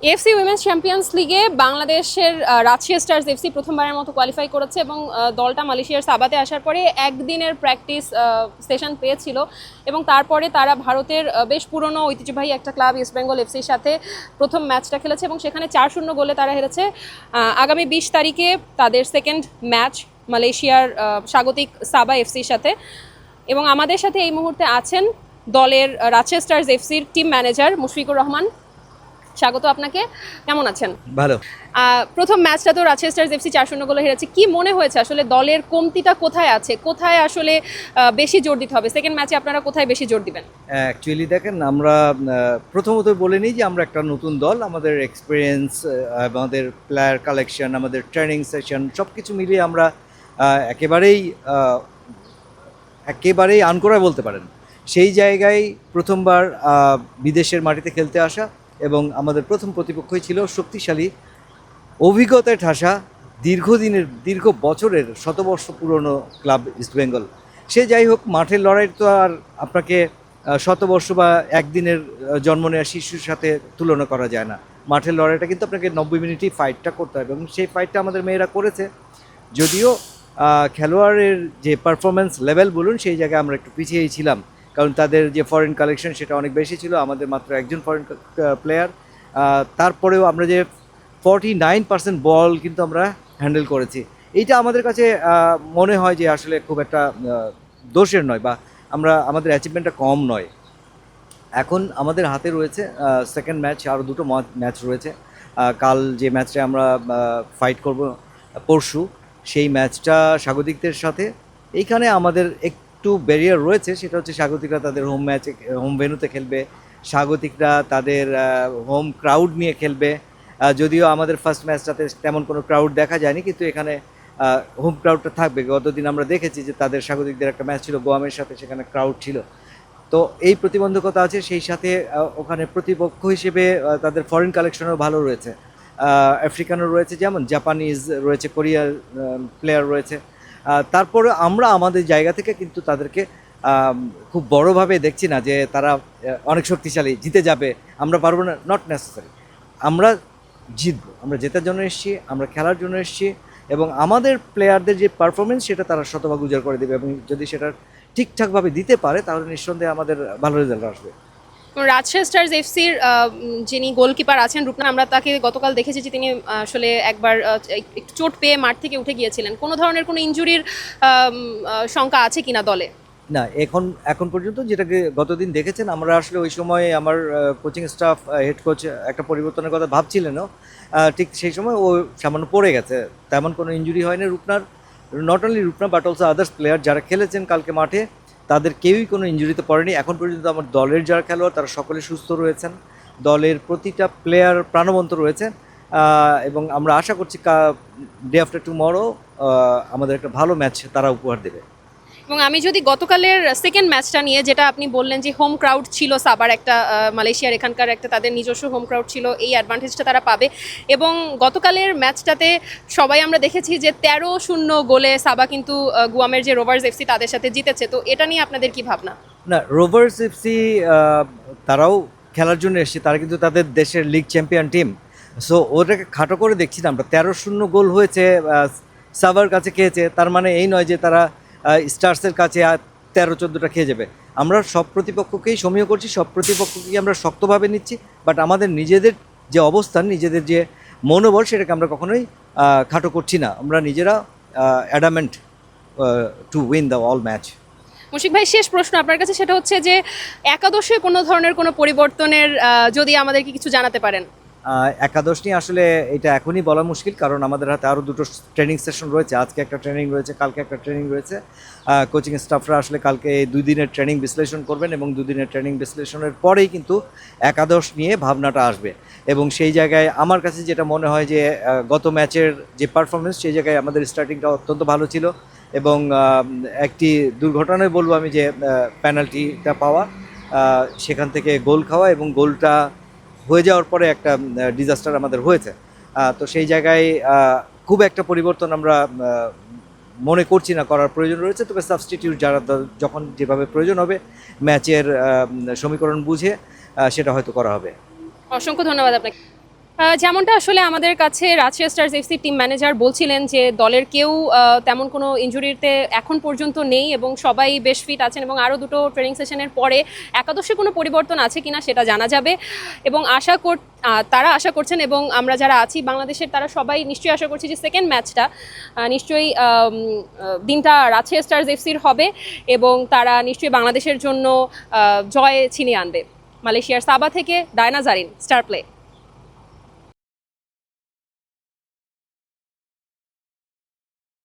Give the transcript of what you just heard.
AFC women's champions লিগে বাংলাদেশের Rajshahi stars FC প্রথমবারের মতো কোয়ালিফাই করেছে এবং দলটা মালয়েশিয়ার সাবাতে আসার পরে একদিনের প্র্যাকটিস সেশন পেয়েছিল এবং তারপরে তারা ভারতের বেশ পুরনো ঐতিহ্যবাহী একটা ক্লাব ইস্ট বেঙ্গল এফসির সাথে প্রথম ম্যাচটা খেলেছে এবং সেখানে 4-0 গোলে তারা হেরেছে। আগামী 20 তারিখে তাদের সেকেন্ড ম্যাচ মালয়েশিয়ার স্বাগতিক সাবা এফসির সাথে। এবং আমাদের সাথে এই মুহূর্তে আছেন দলের রাজশাহী স্টার্স এফসির টিম ম্যানেজার মুশফিকুর রহমান। স্বাগত আপনাকে। কেমন আছেন? ভালো। প্রথম ম্যাচটা তো রাজশাহী স্টার্স এফসি 4-0 গোলে হেরেছে, কি মনে হয়েছে আসলে দলের কমতিটা কোথায় আছে, কোথায় আসলে বেশি জোর দিতে হবে? সেকেন্ড ম্যাচে আপনারা কোথায় বেশি জোর দিবেন? অ্যাকচুয়ালি দেখেন, আমরা প্রথমত বলে নিই যে আমরা একটা নতুন দল, আমাদের এক্সপিরিয়েন্স, আমাদের প্লেয়ার কালেকশন, আমাদের ট্রেনিং সেশন সব কিছু মিলিয়ে আমরা একেবারেই আনকরা বলতে পারেন। সেই জায়গায় প্রথমবার বিদেশের মাটিতে খেলতে আসা এবং আমাদের প্রথম প্রতিপক্ষই ছিল শক্তিশালী, অভিজ্ঞতায় ঠাসা, দীর্ঘ বছরের শতবর্ষ পুরনো ক্লাব ইস্টবেঙ্গল। সে যাই হোক, মাঠের লড়াই তো আর আপনাকে শতবর্ষ বা একদিনের জন্ম নেওয়া শিশুর সাথে তুলনা করা যায় না। মাঠের লড়াইটা কিন্তু আপনাকে 90 মিনিটই ফাইটটা করতে হবে এবং সেই ফাইটটা আমাদের মেয়েরা করেছে। যদিও খেলোয়াড়ের যে পারফরমেন্স লেভেল বলুন, সেই জায়গায় আমরা একটু পিছিয়েই ছিলাম, কারণ তাদের যে ফরেন কালেকশন সেটা অনেক বেশি ছিল, আমাদের মাত্র একজন ফরেন প্লেয়ার। তারপরেও আমরা যে 49% বল কিন্তু আমরা হ্যান্ডেল করেছি। এইটা আমাদের কাছে মনে হয় যে আসলে খুব একটা দোষের নয়, বা আমাদের অ্যাচিভমেন্টটা কম নয়। এখন আমাদের হাতে রয়েছে সেকেন্ড ম্যাচ, আরও দুটো ম্যাচ রয়েছে। কাল যে ম্যাচটা আমরা ফাইট করব পরশু, সেই ম্যাচটা স্বাগতিকদের সাথে। এইখানে আমাদের একটু ব্যারিয়ার রয়েছে, সেটা হচ্ছে স্বাগতিকরা তাদের হোম ভেন্যুতে খেলবে, স্বাগতিকরা তাদের হোম ক্রাউড নিয়ে খেলবে। যদিও আমাদের ফার্স্ট ম্যাচটাতে তেমন কোনো ক্রাউড দেখা যায়নি, কিন্তু এখানে হোম ক্রাউডটা থাকবে। গতদিন আমরা দেখেছি যে তাদের স্বাগতিকদের একটা ম্যাচ ছিল গোয়ামের সাথে, সেখানে ক্রাউড ছিল। তো এই প্রতিবন্ধকতা আছে, সেই সাথে ওখানে প্রতিপক্ষ হিসেবে তাদের ফরেন কালেকশনও ভালো রয়েছে, আফ্রিকানও রয়েছে, যেমন জাপানিজ রয়েছে, কোরিয়ার প্লেয়ার রয়েছে। তারপরে আমরা আমাদের জায়গা থেকে কিন্তু তাদেরকে খুব বড়োভাবে দেখছি না যে তারা অনেক শক্তিশালী, জিতে যাবে, আমরা পারবো না, নট নেসেসারি। আমরা জিতবো, আমরা জেতার জন্য এসেছি, আমরা খেলার জন্য এসেছি এবং আমাদের প্লেয়ারদের যে পারফরমেন্স সেটা তারা শতভাগ উজাড় করে দেবে এবং যদি সেটা ঠিকঠাকভাবে দিতে পারে তাহলে নিঃসন্দেহে আমাদের ভালো রেজাল্ট আসবে। রাজশাহী স্টার্স এফসির যিনি গোলকিপার আছেন রূপনাথ, আমরা তাকে গতকাল দেখেছি যে তিনি আসলে একবার একটু চোট পেয়ে মাঠ থেকে উঠে গিয়েছিলেন। কোনো ধরনের কোনো ইনজুরির শঙ্কা আছে কিনা দলে? না, এখন পর্যন্ত যেটাকে গতদিন দেখেছেন, আমরা আসলে ওই সময় আমার কোচিং স্টাফ, হেড কোচ একটা পরিবর্তনের কথা ভাবছিলেনও, ঠিক সেই সময় ও সামান্য পড়ে গেছে। তেমন কোনো ইনজুরি হয়নি রূপনার। Not only Rupna but also others player যারা খেলেছেন কালকে মাঠে, তাদের কেউই কোনো ইনজুরিতে পড়েনি। এখন পর্যন্ত আমার দলের যারা খেলোয়াড় তারা সকলে সুস্থ রয়েছেন, দলের প্রতিটা প্লেয়ার প্রাণবন্ত রয়েছে এবং আমরা আশা করছি ডে আফটার টুমরো আমাদের একটা ভালো ম্যাচ তারা উপহার দেবে। এবং আমি যদি গতকালের সেকেন্ড ম্যাচটা নিয়ে, যেটা আপনি বললেন যে হোম ক্রাউড ছিল সাবার, একটা মালয়েশিয়ার এখানকার একটা তাদের নিজস্ব হোম ক্রাউড ছিল, এই অ্যাডভান্টেজটা তারা পাবে। এবং গতকালের ম্যাচটাতে সবাই আমরা দেখেছি যে 13-0 গোলে সাবা কিন্তু গুয়ামের যে রোভার্স এফসি তাদের সাথে জিতেছে। তো এটা নিয়ে আপনাদের কি ভাবনা? না, রোভার্স এফসি তারাও খেলার জন্য এসেছে, তারা কিন্তু তাদের দেশের লিগ চ্যাম্পিয়ন টিম। সো ওটাকে খাটো করে দেখছি না আমরা। 13-0 গোল হয়েছে, সাবার কাছে খেয়েছে, তার মানে এই নয় যে তারা স্টার্সের কাছে 13-14টা খেয়ে যাবে। আমরা সব প্রতিপক্ষকেই সমীহ করছি, সব প্রতিপক্ষকেই আমরা শক্তভাবে নিচ্ছি, বাট আমাদের নিজেদের যে অবস্থান, নিজেদের যে মনোবল, সেটাকে আমরা কখনোই খাটো করছি না। আমরা নিজেরা adamant to win the all match. Mushfiq ভাই, শেষ প্রশ্ন আপনার কাছে, সেটা হচ্ছে যে একাদশে কোনো ধরনের কোনো পরিবর্তনের যদি আমাদেরকে কিছু জানাতে পারেন। একাদশ নিয়ে আসলে এটা এখনই বলা মুশকিল, কারণ আমাদের হাতে আরও দুটো ট্রেনিং সেশন রয়েছে। আজকে একটা ট্রেনিং রয়েছে, কালকে একটা ট্রেনিং রয়েছে। কোচিং স্টাফরা আসলে কালকে এই 2 দিনের ট্রেনিং বিশ্লেষণ করবেন এবং 2 দিনের ট্রেনিং বিশ্লেষণের পরেই কিন্তু একাদশ নিয়ে ভাবনাটা আসবে। এবং সেই জায়গায় আমার কাছে যেটা মনে হয় যে গত ম্যাচের যে পারফরমেন্স, সেই জায়গায় আমাদের স্টার্টিংটা অত্যন্ত ভালো ছিল এবং একটি দুর্ঘটনায় বলবো আমি যে পেনাল্টিটা পাওয়া, সেখান থেকে গোল খাওয়া এবং গোলটা হয়ে যাওয়ার পরে একটা ডিজাস্টার আমাদের হয়েছে। তো সেই জায়গায় খুব একটা পরিবর্তন আমরা মনে করছি না করার প্রয়োজন রয়েছে। তবে সাবস্টিটিউট যারা যখন যেভাবে প্রয়োজন হবে ম্যাচের সমীকরণ বুঝে সেটা হয়তো করা হবে। অসংখ্য ধন্যবাদ আপনাকে। যেমনটা আসলে আমাদের কাছে Rajshahi stars FC team manager বলছিলেন যে দলের কেউ তেমন কোনো ইনজুরিতে এখন পর্যন্ত নেই এবং সবাই বেশ ফিট আছেন এবং আরও দুটো ট্রেনিং সেশনের পরে একাদশে কোনো পরিবর্তন আছে কিনা সেটা জানা যাবে এবং তারা আশা করছেন এবং আমরা যারা আছি বাংলাদেশের তারা সবাই নিশ্চয়ই আশা করছি যে সেকেন্ড ম্যাচটা নিশ্চয়ই দিনটা রাজশাহী স্টারস এফসির হবে এবং তারা নিশ্চয়ই বাংলাদেশের জন্য জয় ছিনিয়ে আনবে। মালয়েশিয়ার সাবা থেকে ডায়না জারিন, স্টার প্লে।